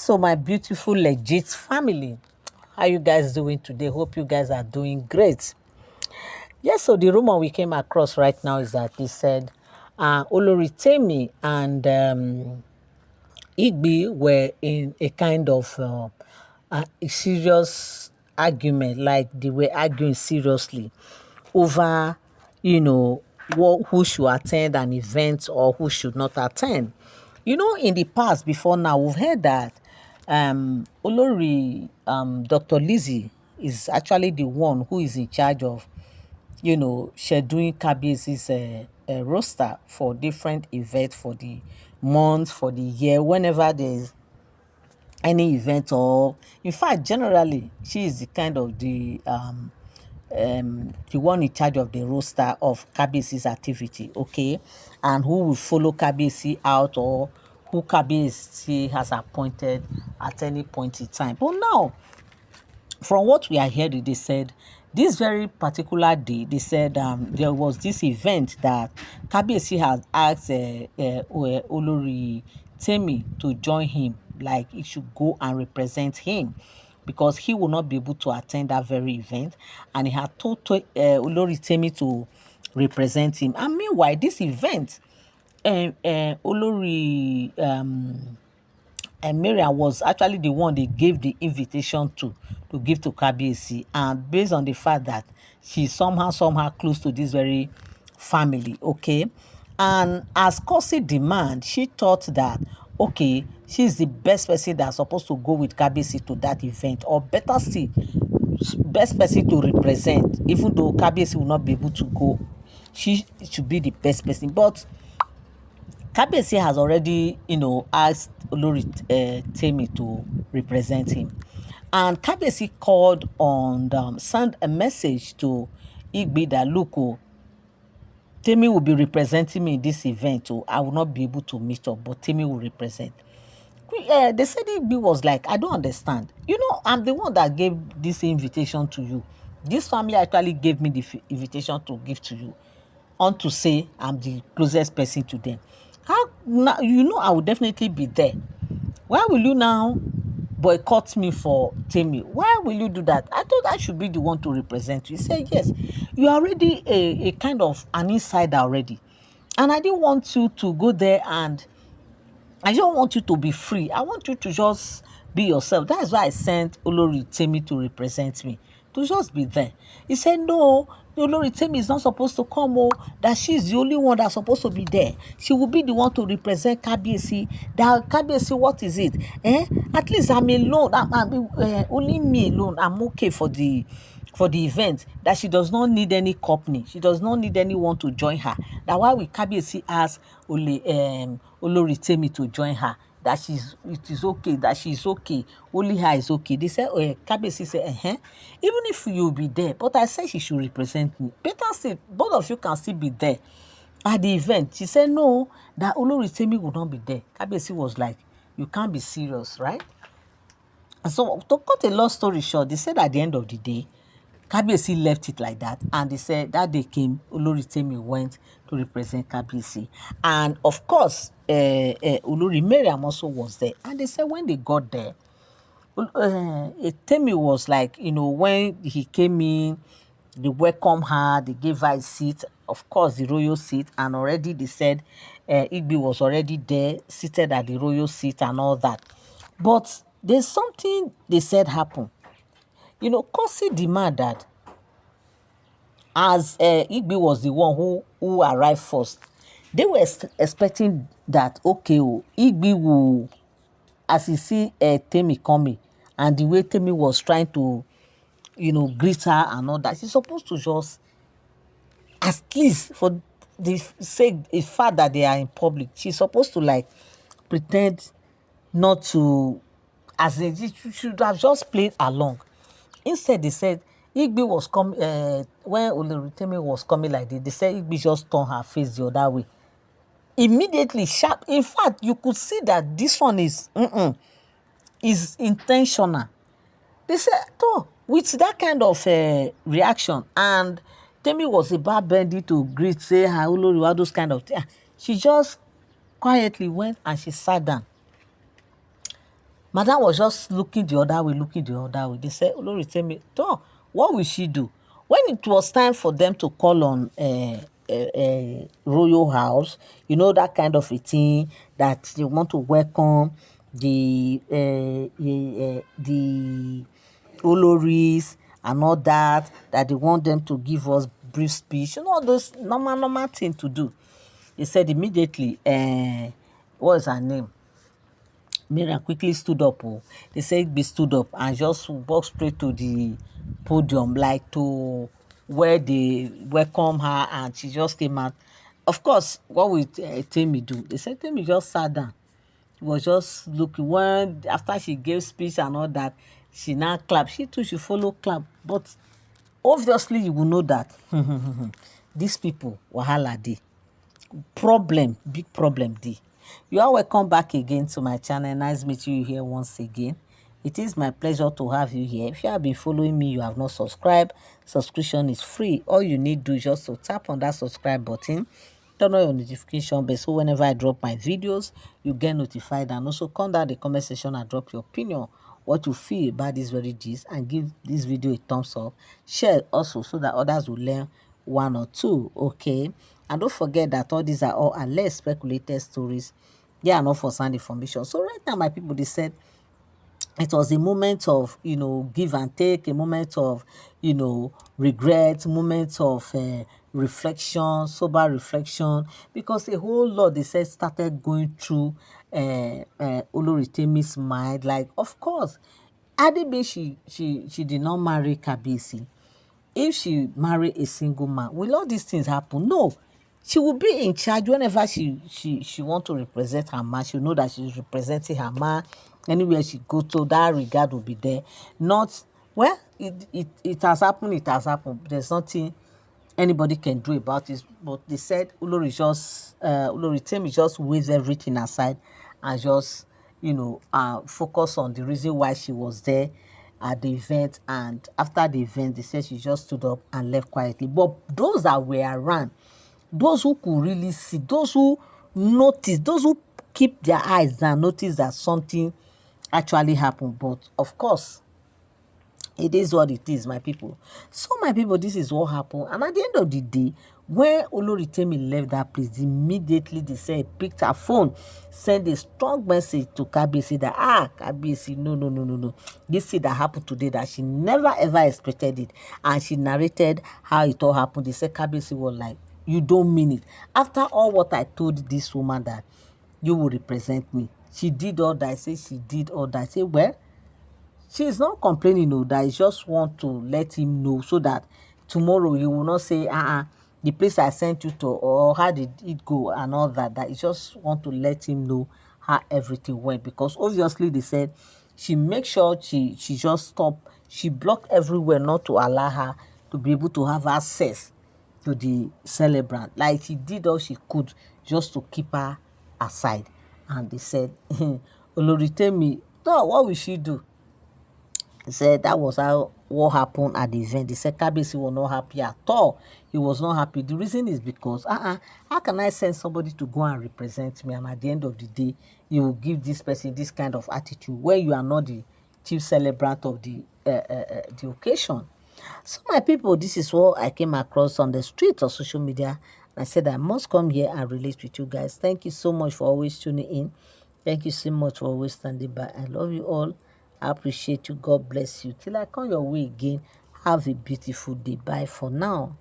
So my beautiful legit family, how you guys doing today? Hope you guys are doing great. Yes, so the rumor we came across right now is that they said Olori Temi and Igbi were in a kind of a serious argument, like they were arguing seriously over, who should attend an event or who should not attend. In the past, before now, we've heard that Olori, Dr. Lizzie is actually the one who is in charge of, scheduling Kabiesi's roster for different events for the month, for the year, whenever there's any event, or in fact generally she is the kind of the one in charge of the roster of Kabiesi's activity, okay, and who will follow Kabiesi out, or who Kabiesi has appointed at any point in time. But now, from what we are hearing, they said this very particular day, they said there was this event that Kabiesi has asked Olori Temi to join him, like he should go and represent him because he will not be able to attend that very event, and he had told Olori Temi to represent him. And meanwhile, this event, Olori and Mariam was actually the one they gave the invitation to give to Kabiesi, and based on the fact that she's somehow close to this very family, okay, and as Kosi demand, she thought that okay, she's the best person that's supposed to go with Kabiesi to that event, or better still, best person to represent, even though Kabiesi will not be able to go, she should be the best person. But Kabiesi has already, asked Olori Temi to represent him. And Kabiesi called on, sent a message to Igbi that, look, Temi will be representing me in this event. I will not be able to meet up, but Temi will represent. They said Igbi was like, I don't understand. I'm the one that gave this invitation to you. This family actually gave me the invitation to give to you, on to say I'm the closest person to them. How now? I will definitely be there. Why will you now boycott me for Temi? Why will you do that? I thought I should be the one to represent you. He said, yes, you are already a kind of an insider already. And I didn't want you to go there, and I don't want you to be free. I want you to just be yourself. That's why I sent Olori Temi to represent me, to just be there. He said, no, Olori Temi is not supposed to come, that she's the only one that's supposed to be there. She will be the one to represent Kabiesi. That Kabiesi, what is it? At least I'm alone. Only me alone. I'm okay for the event, that she does not need any company. She does not need anyone to join her. That why we Kabiesi ask Olori Temi to join her, that it is okay, that she's okay, only her is okay. They said, Kabiesi said, even if you will be there, but I said she should represent me. Better say both of you can still be there at the event. She said no, that Olori Temi will not be there. Kabiesi was like, you can't be serious, right? And so, to cut a long story short, they said at the end of the day, Kabiesi left it like that, and they said that day came, Olori Temi went to represent Kabiesi, and of course, Olori Mariam also was there. And they said when they got there, Temi was like, when he came in, they welcomed her, they gave her a seat, of course, the royal seat, and already they said Igbi was already there, seated at the royal seat and all that. But there's something they said happened. Kosi demand that, as Igbi was the one who arrived first, they were expecting that, okay, Igbi will, as he see Temi coming, and the way Temi was trying to, greet her and all that, she's supposed to just, at least for the sake, the fact that they are in public, she's supposed to like pretend not to, as in, she should have just played along. Instead, they said Igbi was coming, when Olori Temi was coming like this, they said Igbi just turned her face the other way. Immediately, sharp. In fact, you could see that this one is intentional. They said, oh, with that kind of reaction, and Temi was about bending to greet, say hi, Olori, all those kind of things. She just quietly went and she sat down. Madam was just looking the other way, looking the other way. They said, Olori Temi, "Don, what will she do?" When it was time for them to call on royal house, you know, that kind of a thing that they want to welcome the Oloris and all that they want them to give us brief speech, you know, all those normal thing to do. They said immediately, what is her name? Miriam quickly stood up. Oh. They said Igbi stood up and just walked straight to the podium, like to where they welcome her, and she just came out. Of course, what will Temi do? They said Temi just sat down. He was just looking. When after she gave speech and all that, she now clapped. She too, she follow clap. But obviously, you will know that these people wahala dey. Problem, big problem dey. You are welcome back again to my channel. Nice meeting you here once again. It is my pleasure to have you here. If you have been following me, you have not subscribed, subscription is free. All you need to do is just to tap on that subscribe button, turn on your notification bell, so whenever I drop my videos, you get notified. And also come down the comment section and drop your opinion, what you feel about this very gist, and give this video a thumbs up. Share also so that others will learn one or two. Okay, and don't forget that all these are all alleged speculated stories. They are not for sound information. So right now, my people, they said it was a moment of, you know, give and take, a moment of, you know, regret, moment of reflection, sober reflection, because a whole lot, they said, started going through Olori Temi's mind. Like, of course, Adibe, she did not marry Kabiesi. If she marry a single man, will all these things happen? No. She will be in charge whenever she want to represent her man. She'll know that she's representing her man. Anywhere she go to, that regard will be there. Not, well, it has happened, it has happened. There's nothing anybody can do about it. But they said Olori Temi just waved everything aside and just, you know, focus on the reason why she was there at the event. And after the event, they said she just stood up and left quietly. But those that were around, those who could really see, those who notice, those who keep their eyes down, notice that something actually happened. But of course, it is what it is, my people. So, my people, this is what happened. And at the end of the day, when Olori Temi left that place, immediately they said, picked her phone, sent a strong message to Kabiesi that, Kabiesi, no. This thing that happened today, that she never ever expected it. And she narrated how it all happened. They said Kabiesi was like, you don't mean it. After all what I told this woman that you will represent me, she did all that. I say she did all that. I say, well, she is not complaining, no, that I just want to let him know so that tomorrow he will not say, the place I sent you to, or how did it go and all that. That he just want to let him know how everything went. Because obviously they said she make sure she just stop, she blocked everywhere not to allow her to be able to have access to the celebrant. Like she did all she could just to keep her aside. And they said, Olori Temi, no, what will she do? He said that was how what happened at the event. They said Kabiesi was not happy at all. He was not happy. The reason is because how can I send somebody to go and represent me, and at the end of the day you will give this person this kind of attitude when you are not the chief celebrant of the occasion? So, my people, this is what I came across on the streets of social media. I said I must come here and relate with you guys. Thank you so much for always tuning in. Thank you so much for always standing by. I love you all. I appreciate you. God bless you. Till I come your way again, have a beautiful day. Bye for now.